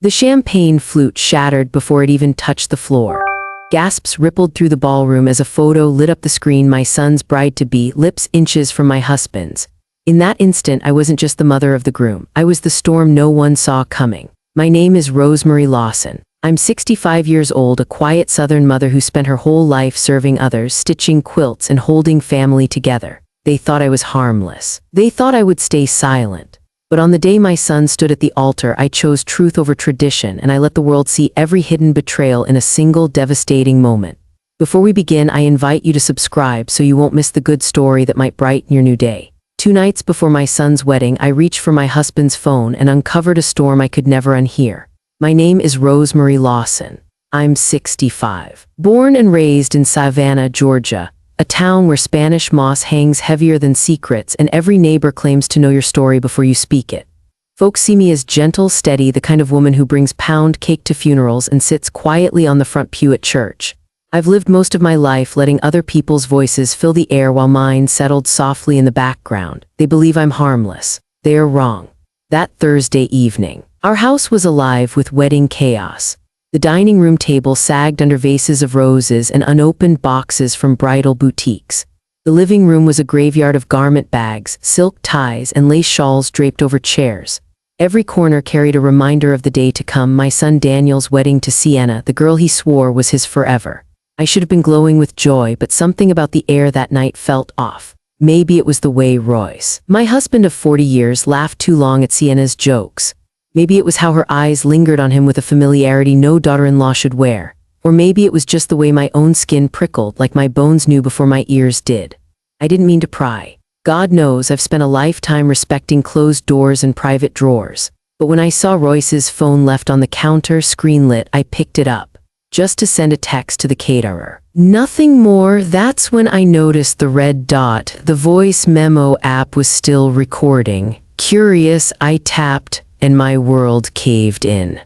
The champagne flute shattered before it even touched the floor. Gasps rippled through the ballroom as a photo lit up the screen, my son's bride-to-be, lips inches from my husband's. In that instant, I wasn't just the mother of the groom. I was the storm no one saw coming. My name is Rosemary Lawson. I'm 65 years old, a quiet Southern mother who spent her whole life serving others, stitching quilts and holding family together. They thought I was harmless. They thought I would stay silent. But on the day my son stood at the altar, I chose truth over tradition, and I let the world see every hidden betrayal in a single devastating moment. Before we begin, I invite you to subscribe so you won't miss the good story that might brighten your new day. 2 nights before my son's wedding, I reached for my husband's phone and uncovered a storm I could never unhear. My name is Rosemary Lawson. I'm 65. Born and raised in Savannah, Georgia, a town where Spanish moss hangs heavier than secrets and every neighbor claims to know your story before you speak it. Folks see me as gentle, steady, the kind of woman who brings pound cake to funerals and sits quietly on the front pew at church. I've lived most of my life letting other people's voices fill the air while mine settled softly in the background. They believe I'm harmless. They are wrong. That Thursday evening, our house was alive with wedding chaos. The dining room table sagged under vases of roses and unopened boxes from bridal boutiques. The living room was a graveyard of garment bags, silk ties, and lace shawls draped over chairs. Every corner carried a reminder of the day to come, my son Daniel's wedding to Sienna, the girl he swore was his forever. I should have been glowing with joy, but something about the air that night felt off. Maybe it was the way Royce, my husband of 40 years, laughed too long at Sienna's jokes. Maybe it was how her eyes lingered on him with a familiarity no daughter-in-law should wear. Or maybe it was just the way my own skin prickled, like my bones knew before my ears did. I didn't mean to pry. God knows I've spent a lifetime respecting closed doors and private drawers. But when I saw Royce's phone left on the counter, screen lit, I picked it up, just to send a text to the caterer. Nothing more. That's when I noticed the red dot. The voice memo app was still recording. Curious, I tapped, and my world caved in.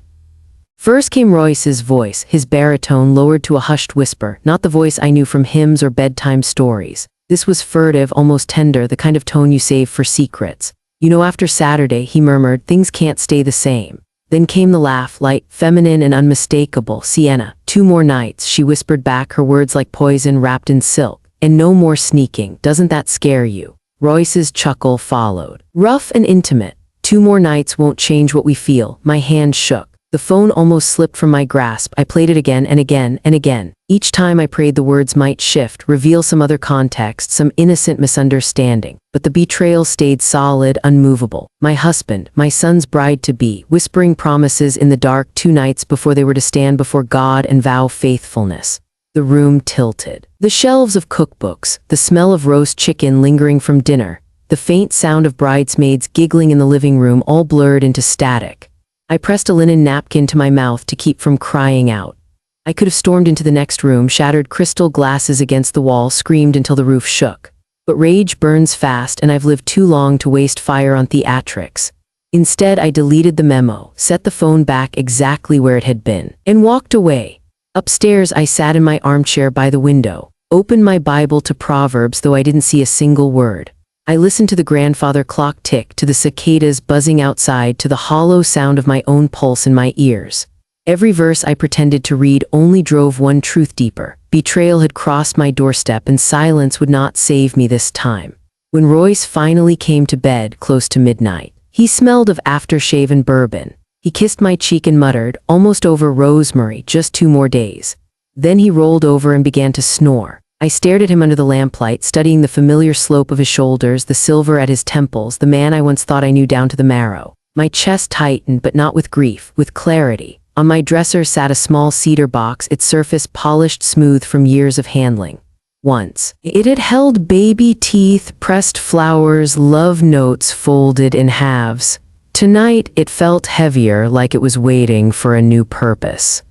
First came Royce's voice, his baritone lowered to a hushed whisper, not the voice I knew from hymns or bedtime stories. This was furtive, almost tender, the kind of tone you save for secrets. You know, after Saturday, he murmured, things can't stay the same. Then came the laugh, light, feminine, and unmistakable. Sienna, 2 more nights, she whispered back, her words like poison wrapped in silk. And no more sneaking. Doesn't that scare you? Royce's chuckle followed. Rough and intimate. 2 more nights won't change what we feel. My hand shook. The phone almost slipped from my grasp. I played it again and again and again. Each time I prayed the words might shift, reveal some other context, some innocent misunderstanding. But the betrayal stayed solid, unmovable. My husband, my son's bride-to-be, whispering promises in the dark 2 nights before they were to stand before God and vow faithfulness. The room tilted. The shelves of cookbooks, the smell of roast chicken lingering from dinner, the faint sound of bridesmaids giggling in the living room all blurred into static. I pressed a linen napkin to my mouth to keep from crying out. I could have stormed into the next room, shattered crystal glasses against the wall, screamed until the roof shook. But rage burns fast, and I've lived too long to waste fire on theatrics. Instead, I deleted the memo, set the phone back exactly where it had been, and walked away. Upstairs, I sat in my armchair by the window, opened my Bible to Proverbs, though I didn't see a single word. I listened to the grandfather clock tick, to the cicadas buzzing outside, to the hollow sound of my own pulse in my ears. Every verse I pretended to read only drove one truth deeper. Betrayal had crossed my doorstep, and silence would not save me this time. When Royce finally came to bed close to midnight, he smelled of aftershave and bourbon. He kissed my cheek and muttered, almost over, Rosemary, just 2 more days. Then he rolled over and began to snore. I stared at him under the lamplight, studying the familiar slope of his shoulders, the silver at his temples, the man I once thought I knew down to the marrow. My chest tightened, but not with grief, with clarity. On my dresser sat a small cedar box, its surface polished smooth from years of handling. Once, it had held baby teeth, pressed flowers, love notes folded in halves. Tonight, it felt heavier, like it was waiting for a new purpose.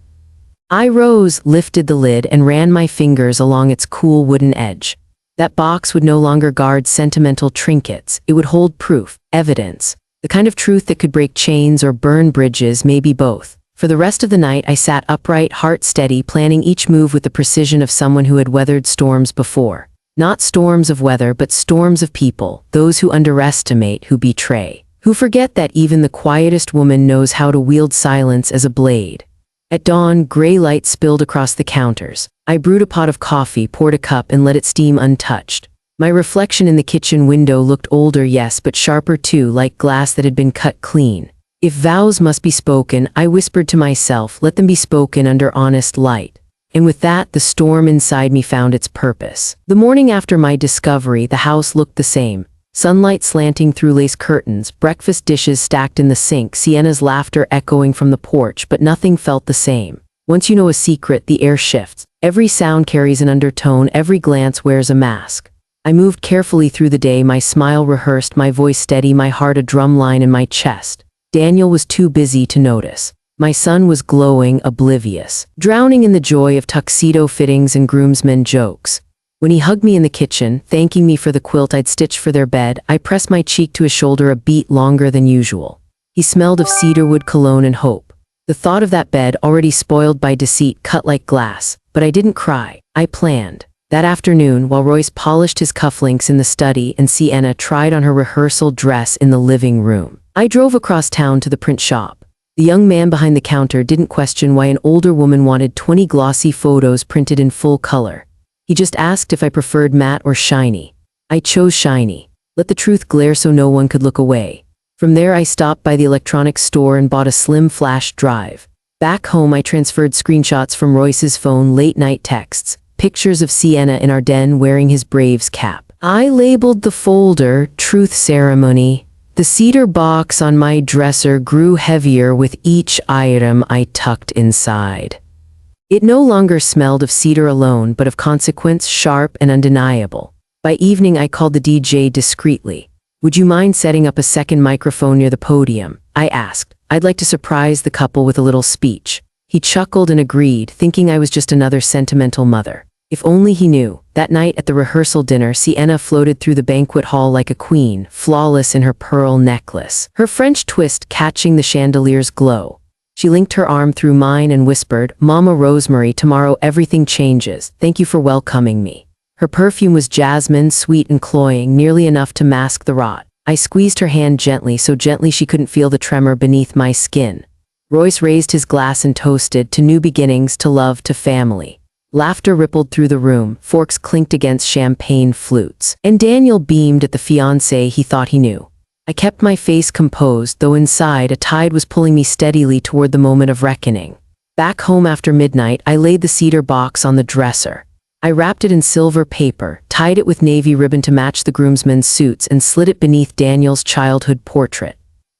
I rose, lifted the lid, and ran my fingers along its cool wooden edge. That box would no longer guard sentimental trinkets. It would hold proof, evidence, the kind of truth that could break chains or burn bridges, maybe both. For the rest of the night, I sat upright, heart steady, planning each move with the precision of someone who had weathered storms before. Not storms of weather, but storms of people, those who underestimate, who betray. who forget that even the quietest woman knows how to wield silence as a blade. At dawn, gray light spilled across the counters. I brewed a pot of coffee, poured a cup, and let it steam untouched. My reflection in the kitchen window looked older, yes, but sharper too, like glass that had been cut clean. If vows must be spoken, I whispered to myself, let them be spoken under honest light. And with that, the storm inside me found its purpose. The morning after my discovery, the house looked the same. Sunlight slanting through lace curtains, breakfast dishes stacked in the sink, Sienna's laughter echoing from the porch, but nothing felt the same. Once you know a secret, the air shifts. Every sound carries an undertone, every glance wears a mask. I moved carefully through the day, my smile rehearsed, my voice steady, my heart a drum line in my chest. Daniel was too busy to notice. My son was glowing, oblivious, drowning in the joy of tuxedo fittings and groomsmen jokes. When he hugged me in the kitchen, thanking me for the quilt I'd stitched for their bed, I pressed my cheek to his shoulder a beat longer than usual. He smelled of cedarwood, cologne, and hope. The thought of that bed, already spoiled by deceit, cut like glass. But I didn't cry. I planned. That afternoon, while Royce polished his cufflinks in the study and Sienna tried on her rehearsal dress in the living room, I drove across town to the print shop. The young man behind the counter didn't question why an older woman wanted 20 glossy photos printed in full color. He just asked if I preferred matte or shiny. I chose shiny. Let the truth glare so no one could look away. From there I stopped by the electronics store and bought a slim flash drive. Back home I transferred screenshots from Royce's phone, late-night texts, pictures of Sienna in our den wearing his Braves cap. I labeled the folder, Truth Ceremony. The cedar box on my dresser grew heavier with each item I tucked inside. It no longer smelled of cedar alone, but of consequence, sharp and undeniable. By evening I called the DJ discreetly. Would you mind setting up a second microphone near the podium? I asked. I'd like to surprise the couple with a little speech. He chuckled and agreed, thinking I was just another sentimental mother. If only he knew. That night at the rehearsal dinner, Sienna floated through the banquet hall like a queen, flawless in her pearl necklace, her French twist catching the chandelier's glow. She linked her arm through mine and whispered, Mama Rosemary, tomorrow everything changes. Thank you for welcoming me. Her perfume was jasmine, sweet and cloying, nearly enough to mask the rot. I squeezed her hand gently, so gently she couldn't feel the tremor beneath my skin. Royce raised his glass and toasted, to new beginnings, to love, to family. Laughter rippled through the room, forks clinked against champagne flutes, and Daniel beamed at the fiancé he thought he knew. I kept my face composed, though inside a tide was pulling me steadily toward the moment of reckoning. Back home after midnight, I laid the cedar box on the dresser. I wrapped it in silver paper, tied it with navy ribbon to match the groomsmen's suits, and slid it beneath Daniel's childhood portrait.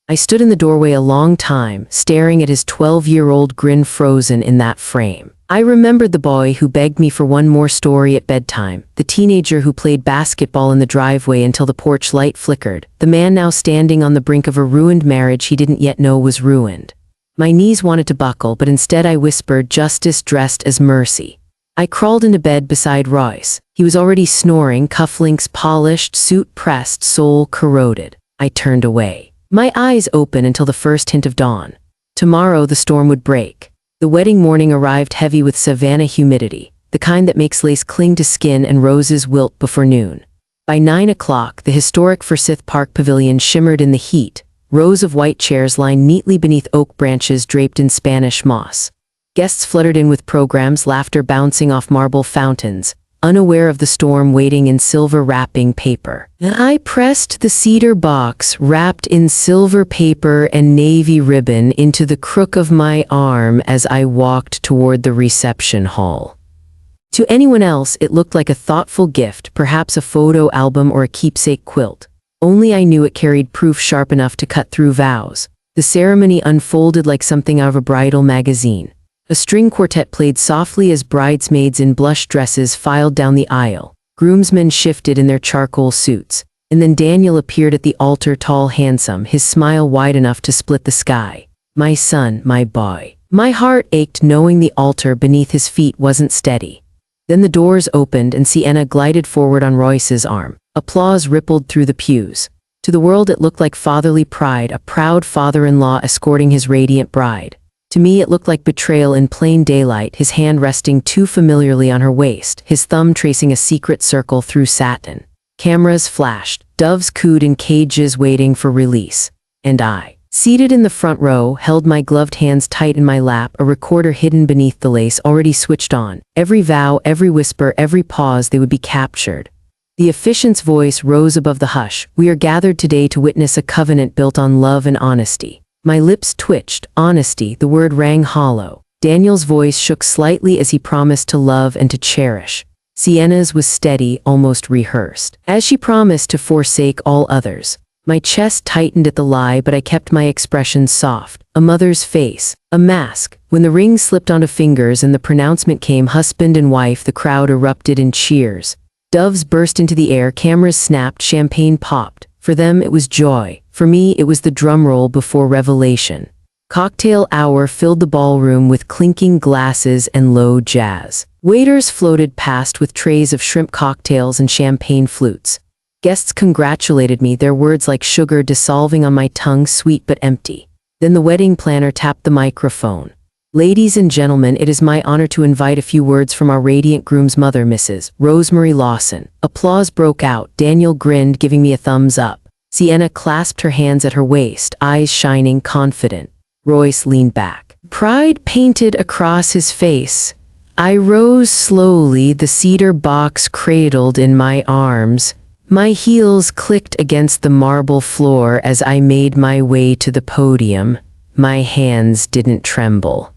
I stood in the doorway a long time, staring at his 12-year-old grin frozen in that frame. I remembered the boy who begged me for one more story at bedtime, the teenager who played basketball in the driveway until the porch light flickered, the man now standing on the brink of a ruined marriage he didn't yet know was ruined. My knees wanted to buckle, but instead I whispered, justice dressed as mercy. I crawled into bed beside Royce. He was already snoring, cufflinks polished, suit pressed, soul corroded. I turned away. My eyes open until the first hint of dawn. Tomorrow the storm would break. The wedding morning arrived heavy with Savannah humidity, the kind that makes lace cling to skin and roses wilt before noon. By 9 o'clock, the historic Forsyth Park Pavilion shimmered in the heat, rows of white chairs lined neatly beneath oak branches draped in Spanish moss. Guests fluttered in with programs, laughter bouncing off marble fountains, unaware of the storm waiting in silver wrapping paper. I pressed the cedar box, wrapped in silver paper and navy ribbon, into the crook of my arm as I walked toward the reception hall. To anyone else, it looked like a thoughtful gift, perhaps a photo album or a keepsake quilt. Only I knew it carried proof sharp enough to cut through vows. The ceremony unfolded like something out of a bridal magazine. A string quartet played softly as bridesmaids in blush dresses filed down the aisle. Groomsmen shifted in their charcoal suits. And then Daniel appeared at the altar, tall, handsome, his smile wide enough to split the sky. My son, my boy. My heart ached knowing the altar beneath his feet wasn't steady. Then the doors opened and Sienna glided forward on Royce's arm. Applause rippled through the pews. To the world it looked like fatherly pride, a proud father-in-law escorting his radiant bride. To me it looked like betrayal in plain daylight, his hand resting too familiarly on her waist, his thumb tracing a secret circle through satin. Cameras flashed, doves cooed in cages waiting for release. and I, seated in the front row, held my gloved hands tight in my lap, a recorder hidden beneath the lace already switched on. Every vow, every whisper, every pause, they would be captured. The officiant's voice rose above the hush. We are gathered today to witness a covenant built on love and honesty. My lips twitched. Honesty, the word rang hollow. Daniel's voice shook slightly as he promised to love and to cherish. Sienna's was steady, almost rehearsed. As she promised to forsake all others. My chest tightened at the lie, but I kept my expression soft. A mother's face. A mask. When the ring slipped onto fingers and the pronouncement came husband and wife, the crowd erupted in cheers. Doves burst into the air, cameras snapped, champagne popped. For them it was joy. For me it was the drum roll before revelation. Cocktail hour filled the ballroom with clinking glasses and low jazz. Waiters floated past with trays of shrimp cocktails and champagne flutes. Guests congratulated me, their words like sugar dissolving on my tongue, sweet but empty. Then the wedding planner tapped the microphone. Ladies and gentlemen, it is my honor to invite a few words from our radiant groom's mother, Mrs. Rosemary Lawson. Applause broke out. Daniel grinned, giving me a thumbs up. Sienna clasped her hands at her waist, eyes shining, confident. Royce leaned back. Pride painted across his face. I rose slowly, the cedar box cradled in my arms. My heels clicked against the marble floor as I made my way to the podium. My hands didn't tremble.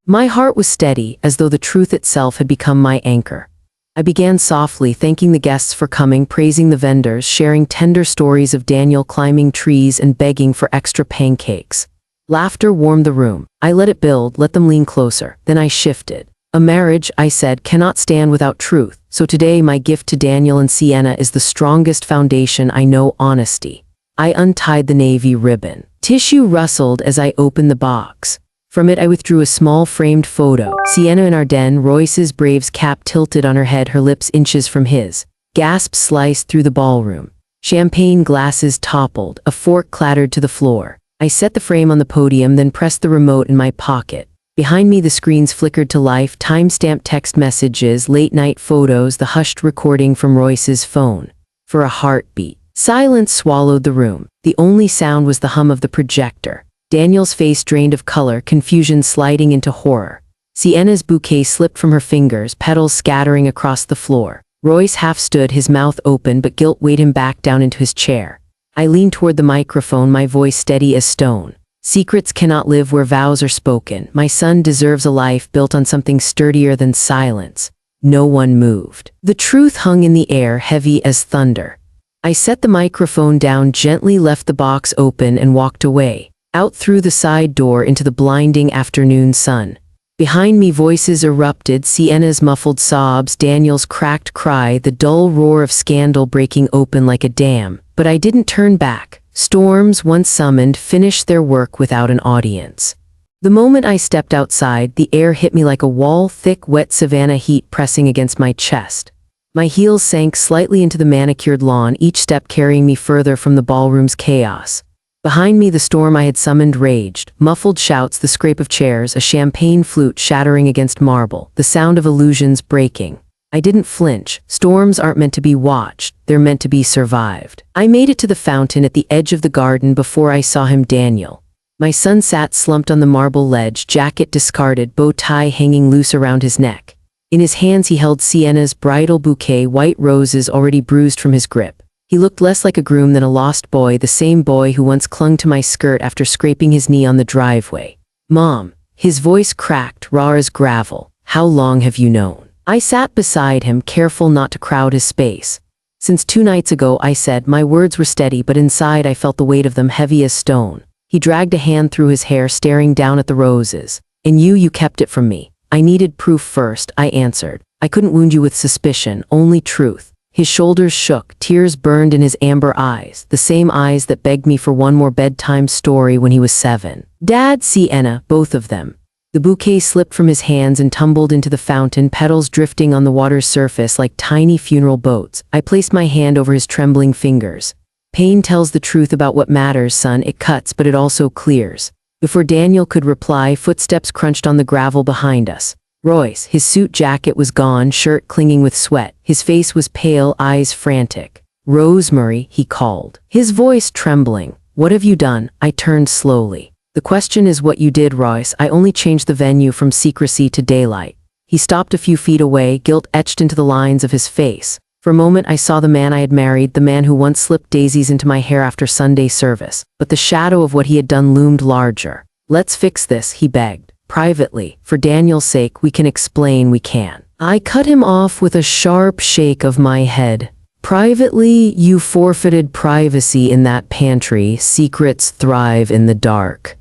My heart was steady, as though the truth itself had become my anchor. I began softly, thanking the guests for coming, praising the vendors, sharing tender stories of Daniel climbing trees and begging for extra pancakes. Laughter warmed the room. I let it build, let them lean closer. Then I shifted. A marriage, I said, cannot stand without truth. So today my gift to Daniel and Sienna is the strongest foundation I know: honesty. I untied the navy ribbon. Tissue rustled as I opened the box. From it I withdrew a small framed photo. Sienna in our den, Royce's Braves cap tilted on her head, her lips inches from his. Gasps sliced through the ballroom. Champagne glasses toppled. A fork clattered to the floor. I set the frame on the podium, then pressed the remote in my pocket. Behind me the screens flickered to life, time-stamped text messages, late-night photos, the hushed recording from Royce's phone. For a heartbeat. Silence swallowed the room. The only sound was the hum of the projector. Daniel's face drained of color, confusion sliding into horror. Sienna's bouquet slipped from her fingers, petals scattering across the floor. Royce half stood, his mouth open, but guilt weighed him back down into his chair. I leaned toward the microphone, my voice steady as stone. Secrets cannot live where vows are spoken. My son deserves a life built on something sturdier than silence. No one moved. The truth hung in the air, heavy as thunder. I set the microphone down gently, left the box open, and walked away, out through the side door into the blinding afternoon sun. Behind me voices erupted, Sienna's muffled sobs, Daniel's cracked cry, the dull roar of scandal breaking open like a dam. But I didn't turn back. Storms, once summoned, finished their work without an audience. The moment I stepped outside, the air hit me like a wall, thick, wet savanna heat pressing against my chest. My heels sank slightly into the manicured lawn, each step carrying me further from the ballroom's chaos. Behind me the storm I had summoned raged, muffled shouts, the scrape of chairs, a champagne flute shattering against marble, the sound of illusions breaking. I didn't flinch. Storms aren't meant to be watched, they're meant to be survived. I made it to the fountain at the edge of the garden before I saw him, Daniel. My son sat slumped on the marble ledge, jacket discarded, bow tie hanging loose around his neck. In his hands he held Sienna's bridal bouquet, white roses already bruised from his grip. He looked less like a groom than a lost boy, the same boy who once clung to my skirt after scraping his knee on the driveway. Mom. His voice cracked, raw as gravel. How long have you known? I sat beside him, careful not to crowd his space. Since 2 nights ago, I said. My words were steady, but inside I felt the weight of them, heavy as stone. He dragged a hand through his hair, staring down at the roses. And you kept it from me. I needed proof first, I answered. I couldn't wound you with suspicion, only truth. His shoulders shook, tears burned in his amber eyes, the same eyes that begged me for one more bedtime story when he was 7. Dad, Sienna, both of them. The bouquet slipped from his hands and tumbled into the fountain, petals drifting on the water's surface like tiny funeral boats. I placed my hand over his trembling fingers. Pain tells the truth about what matters, son. It cuts, but it also clears. Before Daniel could reply, footsteps crunched on the gravel behind us. Royce, his suit jacket was gone, shirt clinging with sweat. His face was pale, eyes frantic. Rosemary, he called, his voice trembling. "What have you done?" I turned slowly. "The question is what you did, Royce. I only changed the venue from secrecy to daylight." He stopped a few feet away, guilt etched into the lines of his face. For a moment I saw the man I had married, the man who once slipped daisies into my hair after Sunday service. But the shadow of what he had done loomed larger. "Let's fix this," he begged. "Privately. For Daniel's sake, we can explain, we can." I cut him off with a sharp shake of my head. "Privately, you forfeited privacy in that pantry. Secrets thrive in the dark."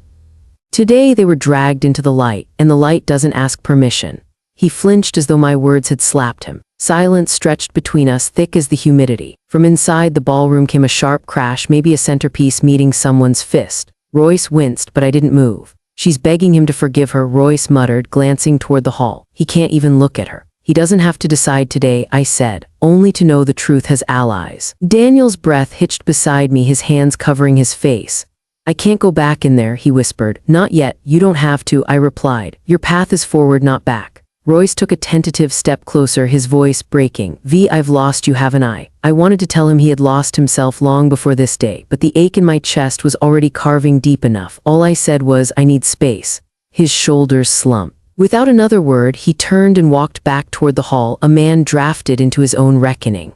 Today they were dragged into the light, and the light doesn't ask permission. He flinched as though my words had slapped him. Silence stretched between us, thick as the humidity. From inside the ballroom came a sharp crash, maybe a centerpiece meeting someone's fist. Royce winced, but I didn't move. "She's begging him to forgive her," Royce muttered, glancing toward the hall. "He can't even look at her." "He doesn't have to decide today," I said. "Only to know the truth has allies." Daniel's breath hitched beside me, his hands covering his face. "I can't go back in there," he whispered. "Not yet. You don't have to," I replied. "Your path is forward, not back." Royce took a tentative step closer, his voice breaking. "I've lost you, haven't I?" I wanted to tell him he had lost himself long before this day, but the ache in my chest was already carving deep enough. All I said was, "I need space." His shoulders slumped. Without another word, he turned and walked back toward the hall, a man drafted into his own reckoning.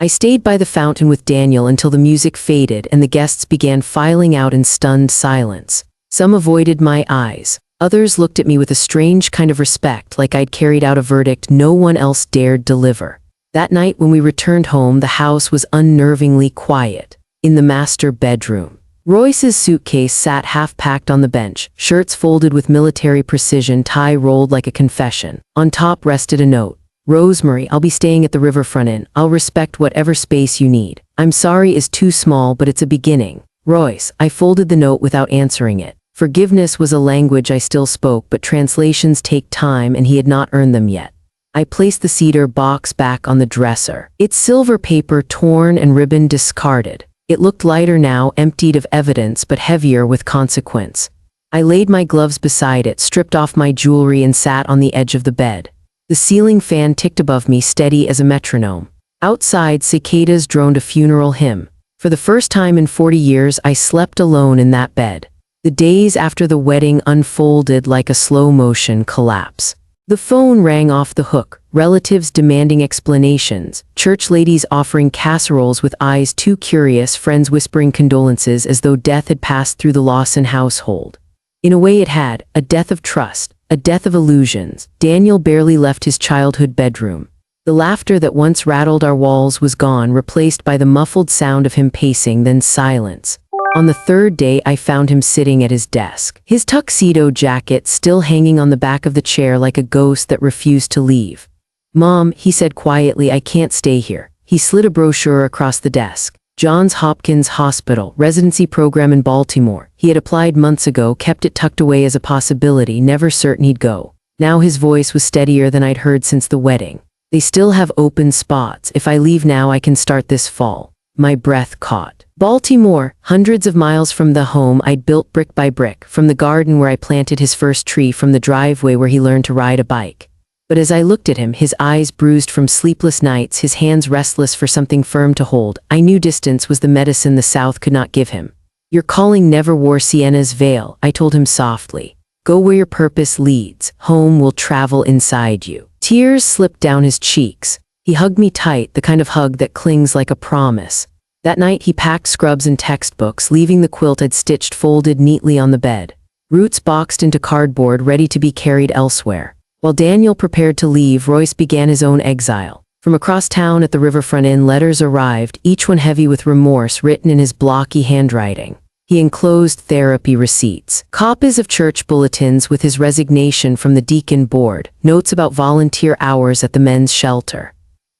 I stayed by the fountain with Daniel until the music faded and the guests began filing out in stunned silence. Some avoided my eyes. Others looked at me with a strange kind of respect, like I'd carried out a verdict no one else dared deliver. That night when we returned home, the house was unnervingly quiet. In the master bedroom, Royce's suitcase sat half-packed on the bench, shirts folded with military precision, tie rolled like a confession. On top rested a note. "Rosemary, I'll be staying at the Riverfront Inn. I'll respect whatever space you need. I'm sorry is too small, but it's a beginning. Royce." I folded the note without answering it. Forgiveness was a language I still spoke, but translations take time and he had not earned them yet. I placed the cedar box back on the dresser, its silver paper torn and ribbon discarded. It looked lighter now, emptied of evidence, but heavier with consequence. I laid my gloves beside it, stripped off my jewelry, and sat on the edge of the bed. The ceiling fan ticked above me, steady as a metronome. Outside, cicadas droned a funeral hymn. For the first time in 40 years, I slept alone in that bed. The days after the wedding unfolded like a slow-motion collapse. The phone rang off the hook, relatives demanding explanations, church ladies offering casseroles with eyes too curious, friends whispering condolences as though death had passed through the Lawson household. In a way it had, a death of trust, a death of illusions. Daniel barely left his childhood bedroom. The laughter that once rattled our walls was gone, replaced by the muffled sound of him pacing, then silence. On the third day, I found him sitting at his desk, his tuxedo jacket still hanging on the back of the chair like a ghost that refused to leave. "Mom," he said quietly, "I can't stay here." He slid a brochure across the desk. Johns Hopkins Hospital, residency program in Baltimore. He had applied months ago, kept it tucked away as a possibility, never certain he'd go. Now his voice was steadier than I'd heard since the wedding. "They still have open spots. If I leave now, I can start this fall." My breath caught. Baltimore, hundreds of miles from the home I'd built brick by brick, from the garden where I planted his first tree, from the driveway where he learned to ride a bike. But as I looked at him, his eyes bruised from sleepless nights, his hands restless for something firm to hold, I knew distance was the medicine the South could not give him. "Your calling never wore Sienna's veil," I told him softly. "Go where your purpose leads. Home will travel inside you." Tears slipped down his cheeks. He hugged me tight, the kind of hug that clings like a promise. That night he packed scrubs and textbooks, leaving the quilt I'd stitched folded neatly on the bed. Roots boxed into cardboard, ready to be carried elsewhere. While Daniel prepared to leave, Royce began his own exile. From across town at the Riverfront Inn, letters arrived, each one heavy with remorse, written in his blocky handwriting. He enclosed therapy receipts, copies of church bulletins with his resignation from the deacon board, notes about volunteer hours at the men's shelter.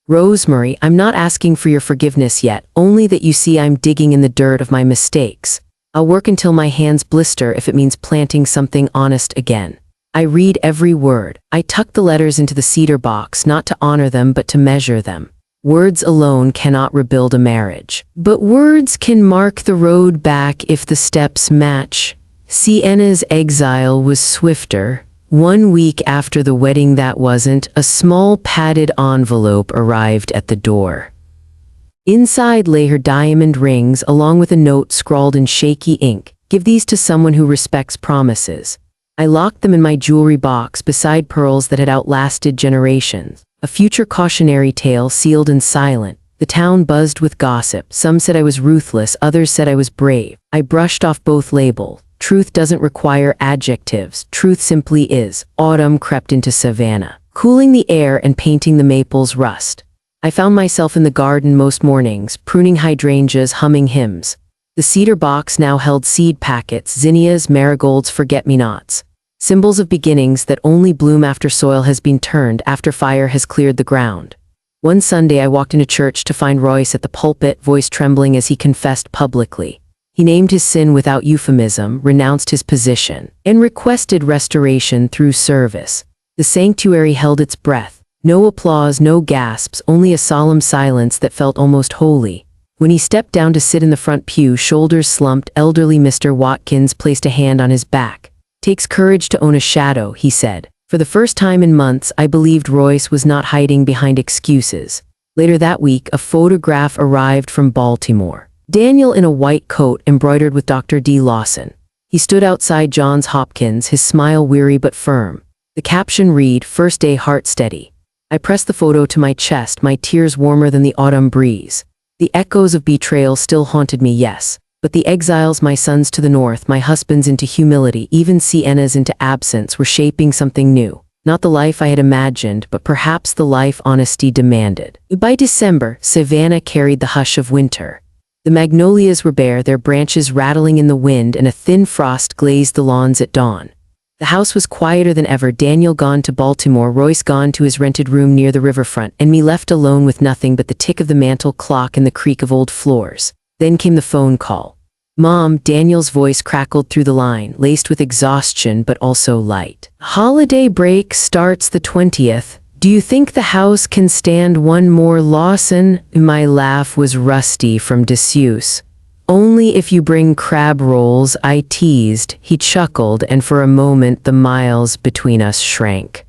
"Rosemary, I'm not asking for your forgiveness yet, only that you see I'm digging in the dirt of my mistakes. I'll work until my hands blister if it means planting something honest again." I read every word. I tucked the letters into the cedar box, not to honor them, but to measure them. Words alone cannot rebuild a marriage. But words can mark the road back if the steps match. Sienna's exile was swifter. 1 week after the wedding, that wasn't. A small padded envelope arrived at the door. Inside lay her diamond rings along with a note scrawled in shaky ink. Give these to someone who respects promises. I locked them in my jewelry box beside pearls that had outlasted generations. A future cautionary tale sealed and silent. The town buzzed with gossip. Some said I was ruthless, others said I was brave. I brushed off both labels. Truth doesn't require adjectives. Truth simply is. Autumn crept into savannah, cooling the air and painting the maples rust. I found myself in the garden most mornings, pruning hydrangeas, humming hymns. The cedar box now held seed packets, zinnias, marigolds, forget-me-nots. Symbols of beginnings that only bloom after soil has been turned, after fire has cleared the ground. One Sunday I walked into church to find Royce at the pulpit, voice trembling as he confessed publicly. He named his sin without euphemism, renounced his position, and requested restoration through service. The sanctuary held its breath. No applause, no gasps, only a solemn silence that felt almost holy. When he stepped down to sit in the front pew, shoulders slumped, elderly Mr. Watkins placed a hand on his back. Takes courage to own a shadow, he said. For the first time in months, I believed Royce was not hiding behind excuses. Later that week, a photograph arrived from Baltimore. Daniel in a white coat embroidered with Dr. D. Lawson. He stood outside Johns Hopkins, his smile weary but firm. The caption read, "First day heart steady." I pressed the photo to my chest, my tears warmer than the autumn breeze. The echoes of betrayal still haunted me, yes, but the exiles, my sons to the north, my husbands into humility, even Sienna's into absence, were shaping something new. Not the life I had imagined, but perhaps the life honesty demanded. By December, Savannah carried the hush of winter. The magnolias were bare, their branches rattling in the wind, and a thin frost glazed the lawns at dawn. The house was quieter than ever, Daniel gone to Baltimore, Royce gone to his rented room near the riverfront, and me left alone with nothing but the tick of the mantel clock and the creak of old floors. Then came the phone call. "Mom," Daniel's voice crackled through the line, laced with exhaustion but also light. "Holiday break starts the 20th. Do you think the house can stand one more Lawson?" My laugh was rusty from disuse. "Only if you bring crab rolls," I teased. He chuckled, and for a moment the miles between us shrank.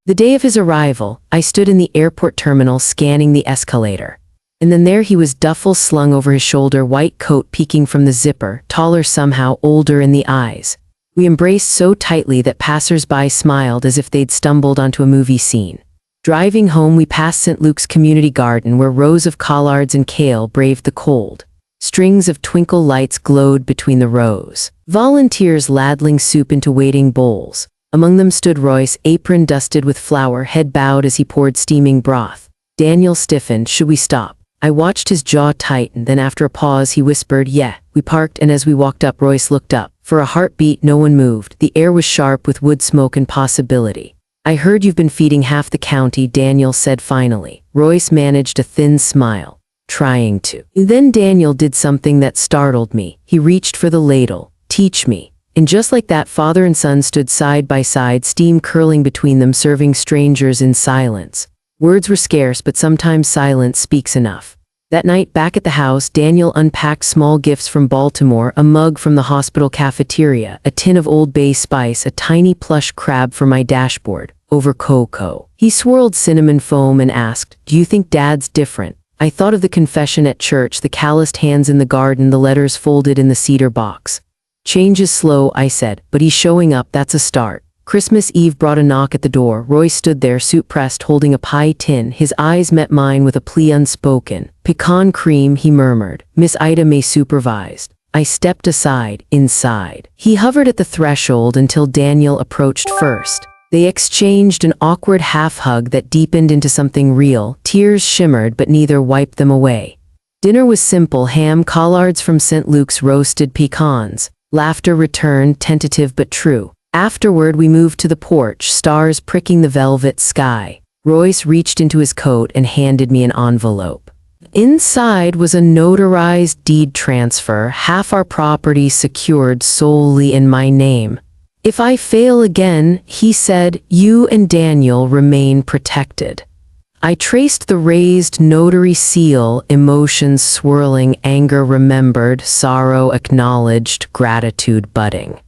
The day of his arrival, I stood in the airport terminal scanning the escalator. And then there he was, duffel slung over his shoulder, white coat peeking from the zipper, taller somehow, older in the eyes. We embraced so tightly that passers-by smiled as if they'd stumbled onto a movie scene. Driving home, we passed St. Luke's Community Garden, where rows of collards and kale braved the cold. Strings of twinkle lights glowed between the rows. Volunteers ladling soup into waiting bowls. Among them stood Royce, apron dusted with flour, head bowed as he poured steaming broth. Daniel stiffened. "Should we stop?" I watched his jaw tighten, then after a pause he whispered, "Yeah." We parked, and as we walked up, Royce looked up. For a heartbeat, no one moved. The air was sharp with wood smoke and possibility. "I heard you've been feeding half the county," Daniel said finally. Royce managed a thin smile. "Trying to." Then Daniel did something that startled me. He reached for the ladle. "Teach me." And just like that, father and son stood side by side, steam curling between them, serving strangers in silence. Words were scarce, but sometimes silence speaks enough. That night, back at the house, Daniel unpacked small gifts from Baltimore, a mug from the hospital cafeteria, a tin of Old Bay spice, a tiny plush crab for my dashboard, over cocoa. He swirled cinnamon foam and asked, "Do you think Dad's different?" I thought of the confession at church, the calloused hands in the garden, the letters folded in the cedar box. "Change is slow," I said, "but he's showing up, that's a start." Christmas Eve brought a knock at the door. Royce stood there, suit pressed, holding a pie tin. His eyes met mine with a plea unspoken. "Pecan cream," he murmured. "Miss Ida may supervise." I stepped aside, inside. He hovered at the threshold until Daniel approached first. They exchanged an awkward half-hug that deepened into something real. Tears shimmered, but neither wiped them away. Dinner was simple: ham, collards from St. Luke's, roasted pecans. Laughter returned, tentative but true. Afterward, we moved to the porch, stars pricking the velvet sky. Royce reached into his coat and handed me an envelope. Inside was a notarized deed transfer, half our property secured solely in my name. "If I fail again," he said, "you and Daniel remain protected." I traced the raised notary seal, emotions swirling, anger remembered, sorrow acknowledged, gratitude budding.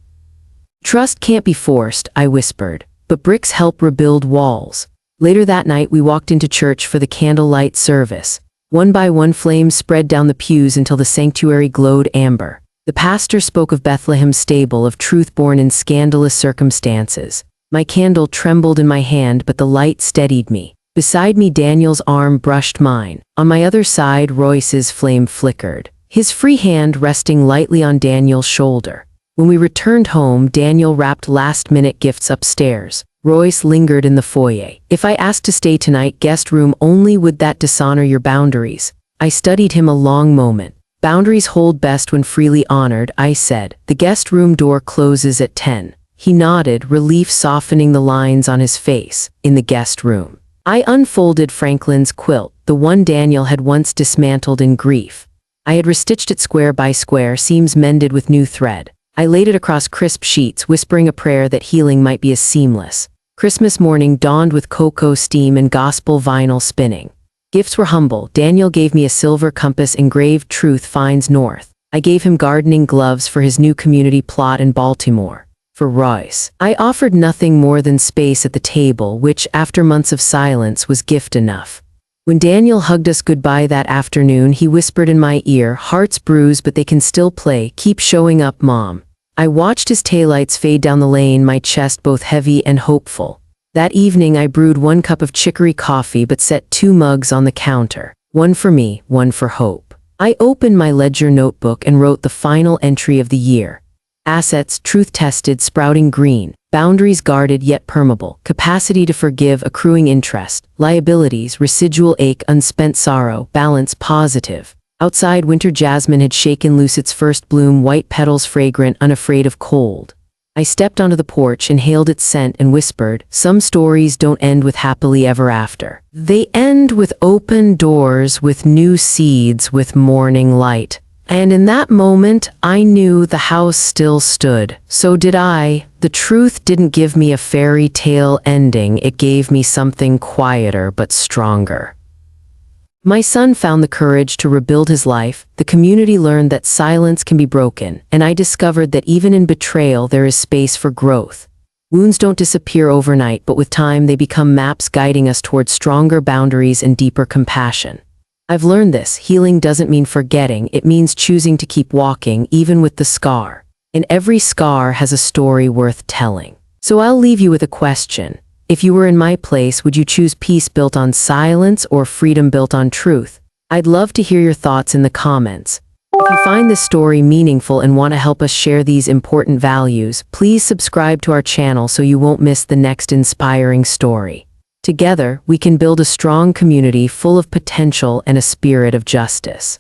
"Trust can't be forced," I whispered, "but bricks help rebuild walls." Later that night, we walked into church for the candlelight service. One by one, flames spread down the pews until the sanctuary glowed amber. The pastor spoke of Bethlehem's stable, of truth born in scandalous circumstances. My candle trembled in my hand, but the light steadied me. Beside me, Daniel's arm brushed mine. On my other side, Royce's flame flickered, his free hand resting lightly on Daniel's shoulder. When we returned home, Daniel wrapped last-minute gifts upstairs. Royce lingered in the foyer. If I asked to stay tonight, guest room only, would that dishonor your boundaries? I studied him a long moment. Boundaries hold best when freely honored, I said. The guest room door closes at 10. He nodded, relief softening the lines on his face. In the guest room, I unfolded Franklin's quilt, the one Daniel had once dismantled in grief. I had restitched it square by square, seams mended with new thread. I laid it across crisp sheets, whispering a prayer that healing might be as seamless. Christmas morning dawned with cocoa steam and gospel vinyl spinning. Gifts were humble. Daniel gave me a silver compass engraved "Truth Finds North." I gave him gardening gloves for his new community plot in Baltimore. For Royce, I offered nothing more than space at the table, which, after months of silence, was gift enough. When Daniel hugged us goodbye that afternoon, he whispered in my ear, "Hearts bruise, but they can still play. Keep showing up, Mom." I watched his taillights fade down the lane, my chest both heavy and hopeful. That evening I brewed 1 cup of chicory coffee but set 2 mugs on the counter. One for me, one for Hope. I opened my ledger notebook and wrote the final entry of the year. Assets, truth-tested, sprouting green. Boundaries guarded yet permeable. Capacity to forgive, accruing interest. Liabilities, residual ache, unspent sorrow. Balance, positive. Outside, winter jasmine had shaken loose its first bloom, white petals fragrant, unafraid of cold. I stepped onto the porch, inhaled its scent, and whispered, "Some stories don't end with happily ever after. They end with open doors, with new seeds, with morning light." And in that moment, I knew the house still stood. So did I. The truth didn't give me a fairy tale ending, it gave me something quieter but stronger. My son found the courage to rebuild his life, the community learned that silence can be broken, and I discovered that even in betrayal there is space for growth. Wounds don't disappear overnight, but with time they become maps guiding us towards stronger boundaries and deeper compassion. I've learned this: healing doesn't mean forgetting, it means choosing to keep walking, even with the scar. And every scar has a story worth telling. So I'll leave you with a question. If you were in my place, would you choose peace built on silence or freedom built on truth? I'd love to hear your thoughts in the comments. If you find this story meaningful and want to help us share these important values, please subscribe to our channel so you won't miss the next inspiring story. Together, we can build a strong community full of potential and a spirit of justice.